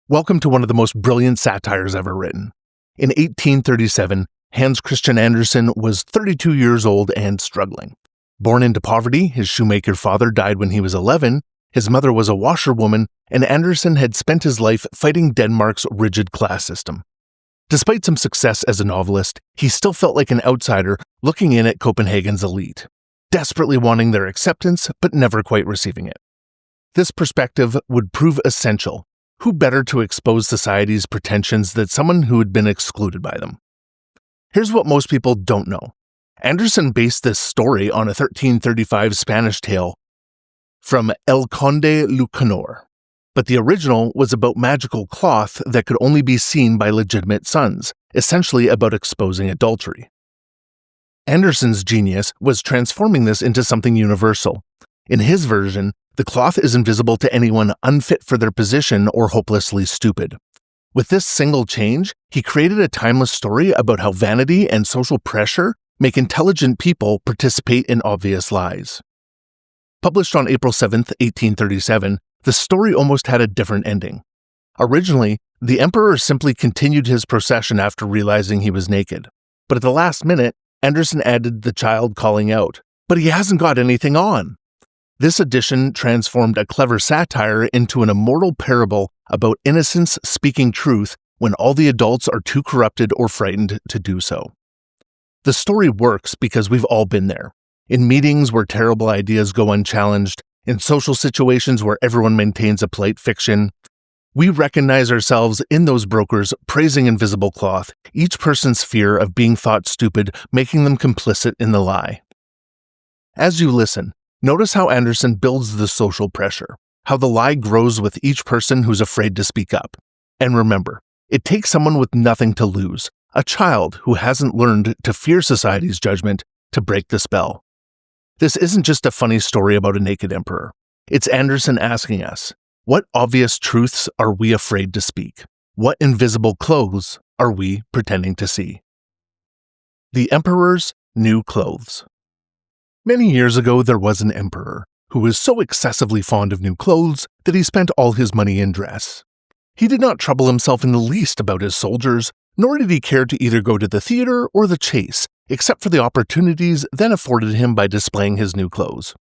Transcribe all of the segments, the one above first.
Welcome to one of the most brilliant satires ever written. In 1837, Hans Christian Andersen was 32 years old and struggling. Born into poverty, his shoemaker father died when he was 11, his mother was a washerwoman, and Andersen had spent his life fighting Denmark's rigid class system. Despite some success as a novelist, he still felt like an outsider looking in at Copenhagen's elite, desperately wanting their acceptance but never quite receiving it. This perspective would prove essential. Who better to expose society's pretensions than someone who had been excluded by them? Here's what most people don't know. Andersen based this story on a 1335 Spanish tale from El Conde Lucanor, but the original was about magical cloth that could only be seen by legitimate sons, essentially about exposing adultery. Andersen's genius was transforming this into something universal. In his version, the cloth is invisible to anyone unfit for their position or hopelessly stupid. With this single change, he created a timeless story about how vanity and social pressure make intelligent people participate in obvious lies. Published on April 7, 1837, the story almost had a different ending. Originally, the emperor simply continued his procession after realizing he was naked. But at the last minute, Andersen added the child calling out, "But he hasn't got anything on!" This addition transformed a clever satire into an immortal parable about innocence speaking truth when all the adults are too corrupted or frightened to do so. The story works because we've all been there. In meetings where terrible ideas go unchallenged, in social situations where everyone maintains a polite fiction, we recognize ourselves in those brokers praising invisible cloth, each person's fear of being thought stupid making them complicit in the lie. As you listen, notice how Andersen builds the social pressure, how the lie grows with each person who's afraid to speak up. And remember, it takes someone with nothing to lose, a child who hasn't learned to fear society's judgment, to break the spell. This isn't just a funny story about a naked emperor. It's Andersen asking us, what obvious truths are we afraid to speak? What invisible clothes are we pretending to see? The Emperor's New Clothes. Many years ago, there was an emperor who was so excessively fond of new clothes that he spent all his money in dress. He did not trouble himself in the least about his soldiers, nor did he care to either go to the theater or the chase, except for the opportunities then afforded him by displaying his new clothes.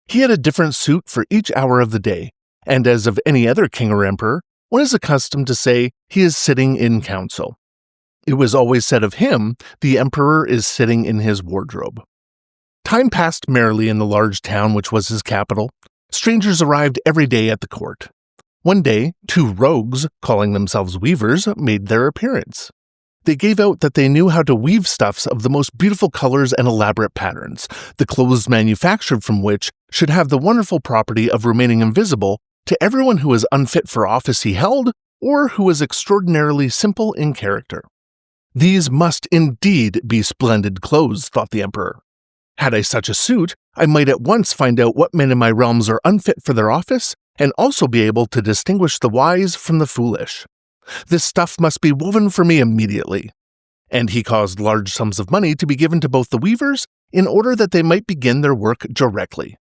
He had a different suit for each hour of the day, and as of any other king or emperor, one is accustomed to say he is sitting in council. It was always said of him, the emperor is sitting in his wardrobe. Time passed merrily in the large town which was his capital. Strangers arrived every day at the court. One day, two rogues, calling themselves weavers, made their appearance. They gave out that they knew how to weave stuffs of the most beautiful colors and elaborate patterns, the clothes manufactured from which should have the wonderful property of remaining invisible to everyone who was unfit for office he held or who was extraordinarily simple in character. These must indeed be splendid clothes, thought the emperor. Had I such a suit, I might at once find out what men in my realms are unfit for their office, and also be able to distinguish the wise from the foolish. This stuff must be woven for me immediately. And he caused large sums of money to be given to both the weavers in order that they might begin their work directly.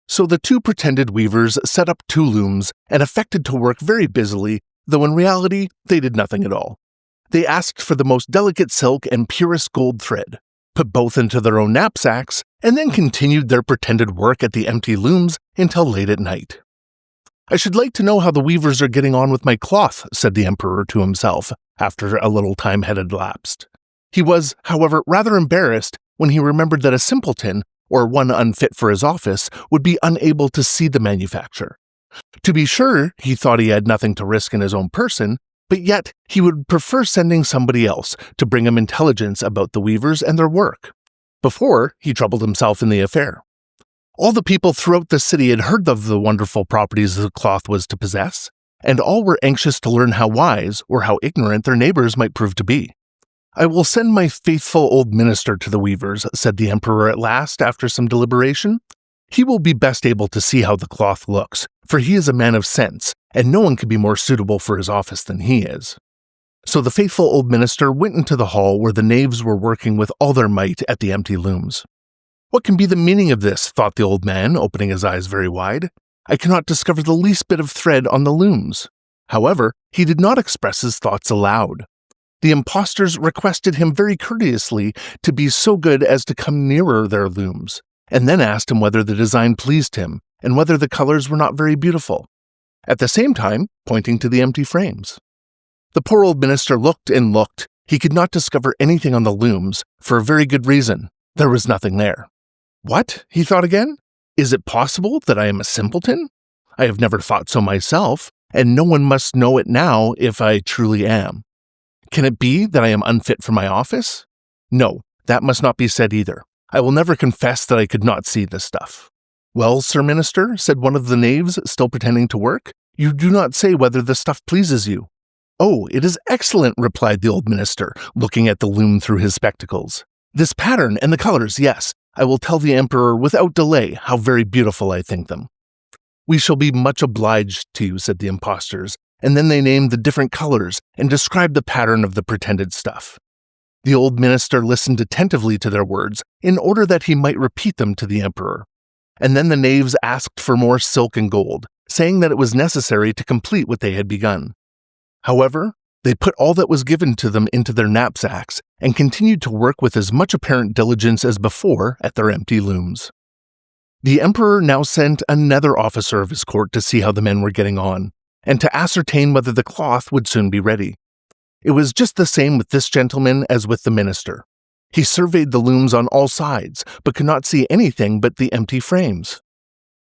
So the two pretended weavers set up two looms and affected to work very busily, though in reality they did nothing at all. They asked for the most delicate silk and purest gold thread, put both into their own knapsacks, and then continued their pretended work at the empty looms until late at night. "I should like to know how the weavers are getting on with my cloth," said the emperor to himself, after a little time had elapsed. He was, however, rather embarrassed when he remembered that a simpleton, or one unfit for his office, would be unable to see the manufacture. To be sure, he thought he had nothing to risk in his own person, but yet he would prefer sending somebody else to bring him intelligence about the weavers and their work. Before, he troubled himself in the affair. All the people throughout the city had heard of the wonderful properties the cloth was to possess, and all were anxious to learn how wise or how ignorant their neighbors might prove to be. "I will send my faithful old minister to the weavers," said the emperor at last after some deliberation. "He will be best able to see how the cloth looks, for he is a man of sense, and no one could be more suitable for his office than he is." So the faithful old minister went into the hall where the knaves were working with all their might at the empty looms. "What can be the meaning of this?" thought the old man, opening his eyes very wide. "I cannot discover the least bit of thread on the looms. However, He did not express his thoughts aloud. The impostors requested him very courteously to be so good as to come nearer their looms, and then asked him whether the design pleased him and whether the colors were not very beautiful, at the same time pointing to the empty frames. The poor old minister looked and looked. He could not discover anything on the looms, for a very good reason. There was nothing there. What? He thought again. Is it possible that I am a simpleton? I have never thought so myself, and no one must know it now if I truly am. Can it be that I am unfit for my office? No, that must not be said either. I will never confess that I could not see this stuff. Well, Sir Minister, said one of the knaves, still pretending to work, you do not say whether the stuff pleases you. Oh, it is excellent, replied the old minister, looking at the loom through his spectacles. This pattern and the colors, yes, I will tell the emperor without delay how very beautiful I think them. We shall be much obliged to you, said the impostors, and then they named the different colors and described the pattern of the pretended stuff. The old minister listened attentively to their words in order that he might repeat them to the emperor. And then the knaves asked for more silk and gold, saying that it was necessary to complete what they had begun. However, they put all that was given to them into their knapsacks and continued to work with as much apparent diligence as before at their empty looms. The emperor now sent another officer of his court to see how the men were getting on, and to ascertain whether the cloth would soon be ready. It was just the same with this gentleman as with the minister. He surveyed the looms on all sides, but could not see anything but the empty frames.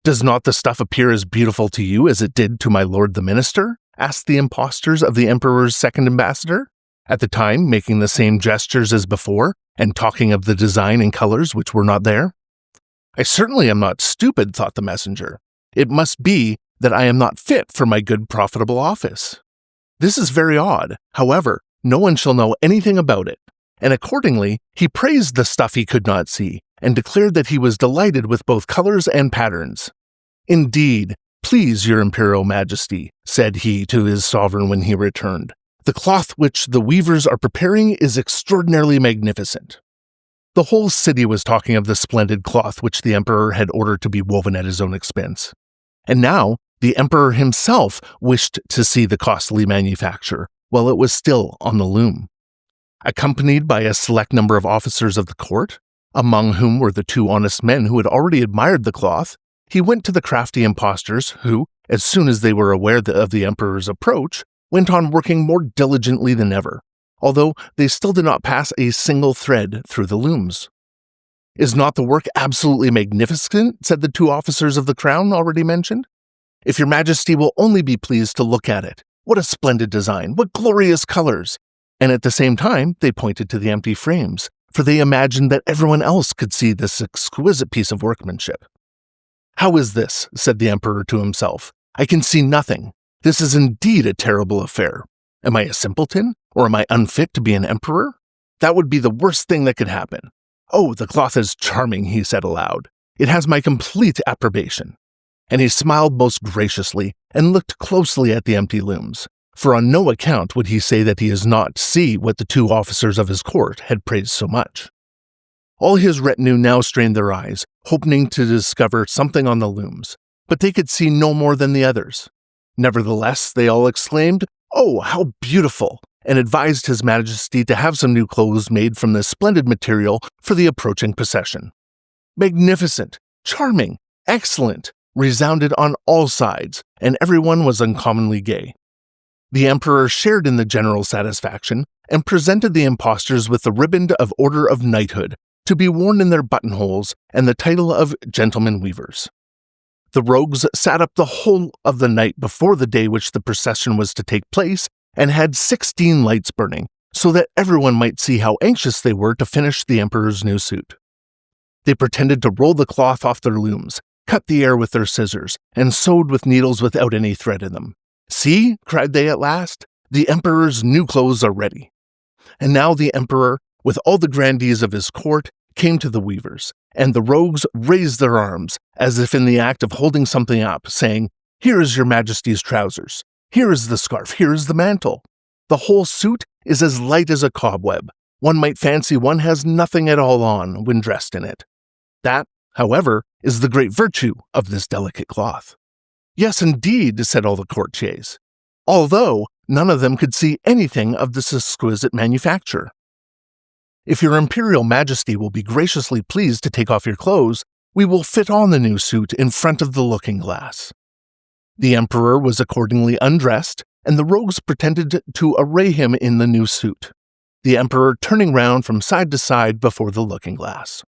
Does not the stuff appear as beautiful to you as it did to my lord the minister? Asked the impostors of the emperor's second ambassador, at the time making the same gestures as before, and talking of the design and colors which were not there. I certainly am not stupid, thought the messenger. It must be that I am not fit for my good profitable office. This is very odd. However, no one shall know anything about it, and accordingly he praised the stuff he could not see, and declared that he was delighted with both colors and patterns. Indeed, please, your imperial majesty, said he to his sovereign when he returned, the cloth which the weavers are preparing is extraordinarily magnificent. The whole city was talking of the splendid cloth which the emperor had ordered to be woven at his own expense. And now the emperor himself wished to see the costly manufacture while it was still on the loom. Accompanied by a select number of officers of the court, among whom were the two honest men who had already admired the cloth, he went to the crafty impostors who, as soon as they were aware of the emperor's approach, went on working more diligently than ever, although they still did not pass a single thread through the looms. Is not the work absolutely magnificent? Said the two officers of the crown already mentioned. If your majesty will only be pleased to look at it, what a splendid design, what glorious colors! And at the same time they pointed to the empty frames, for they imagined that everyone else could see this exquisite piece of workmanship. How is this? Said the emperor to himself. I can see nothing. This is indeed a terrible affair. Am I a simpleton, or am I unfit to be an emperor? That would be the worst thing that could happen. Oh, the cloth is charming, he said aloud. It has my complete approbation. And he smiled most graciously and looked closely at the empty looms, for on no account would he say that he does not see what the two officers of his court had praised so much. All his retinue now strained their eyes, hoping to discover something on the looms, but they could see no more than the others. Nevertheless, they all exclaimed, "Oh, how beautiful!" and advised His Majesty to have some new clothes made from this splendid material for the approaching procession. Magnificent, charming, excellent, resounded on all sides, and everyone was uncommonly gay. The emperor shared in the general satisfaction and presented the impostors with the riband of Order of Knighthood to be worn in their buttonholes and the title of gentlemen weavers. The rogues sat up the whole of the night before the day which the procession was to take place and had 16 lights burning, so that everyone might see how anxious they were to finish the emperor's new suit. They pretended to roll the cloth off their looms, cut the air with their scissors, and sewed with needles without any thread in them. "See," cried they at last, "the emperor's new clothes are ready." And now the emperor, with all the grandees of his court, came to the weavers, and the rogues raised their arms, as if in the act of holding something up, saying, "Here is your majesty's trousers. Here is the scarf. Here is the mantle. The whole suit is as light as a cobweb. One might fancy one has nothing at all on when dressed in it. That, however, is the great virtue of this delicate cloth." "Yes, indeed," said all the courtiers, "although None of them could see anything of this exquisite manufacture. "If your Imperial Majesty will be graciously pleased to take off your clothes, we will fit on the new suit in front of the looking-glass." The emperor was accordingly undressed, and the rogues pretended to array him in the new suit, the emperor turning round from side to side before the looking-glass.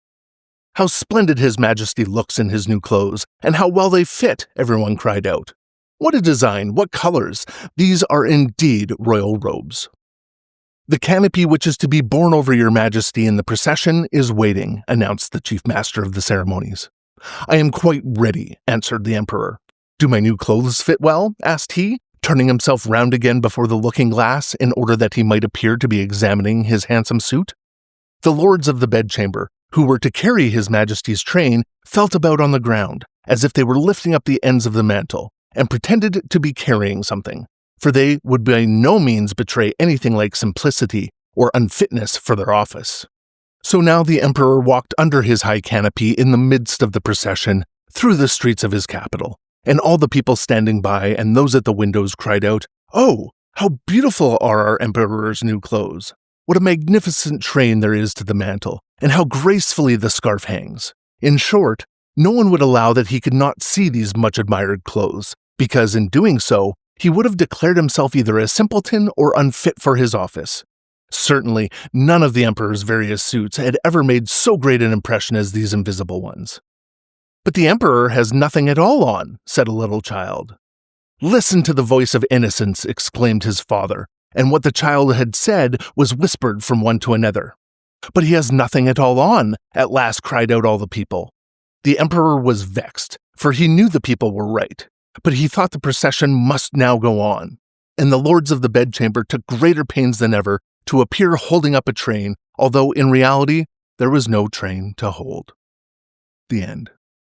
"How splendid His Majesty looks in his new clothes, and how well they fit!" everyone cried out. "What a design! What colors! These are indeed royal robes." "The canopy which is to be borne over your Majesty in the procession is waiting," announced the chief master of the ceremonies. "I am quite ready," answered the emperor. "Do my new clothes fit well?" asked he, turning himself round again before the looking-glass in order that he might appear to be examining his handsome suit. The lords of the bedchamber, who were to carry His Majesty's train, felt about on the ground, as if they were lifting up the ends of the mantle, and pretended to be carrying something, for they would by no means betray anything like simplicity or unfitness for their office. So now the emperor walked under his high canopy in the midst of the procession, through the streets of his capital, and all the people standing by and those at the windows cried out, "Oh, how beautiful are our emperor's new clothes! What a magnificent train there is to the mantle, and how gracefully the scarf hangs!" In short, no one would allow that he could not see these much-admired clothes, because in doing so, he would have declared himself either a simpleton or unfit for his office. Certainly, none of the emperor's various suits had ever made so great an impression as these invisible ones. "But the emperor has nothing at all on," said a little child. "Listen to the voice of innocence," exclaimed his father, and what the child had said was whispered from one to another. "But he has nothing at all on," at last cried out all the people. The emperor was vexed, for he knew the people were right, but he thought the procession must now go on, and the lords of the bedchamber took greater pains than ever to appear holding up a train, although in reality there was no train to hold. The end.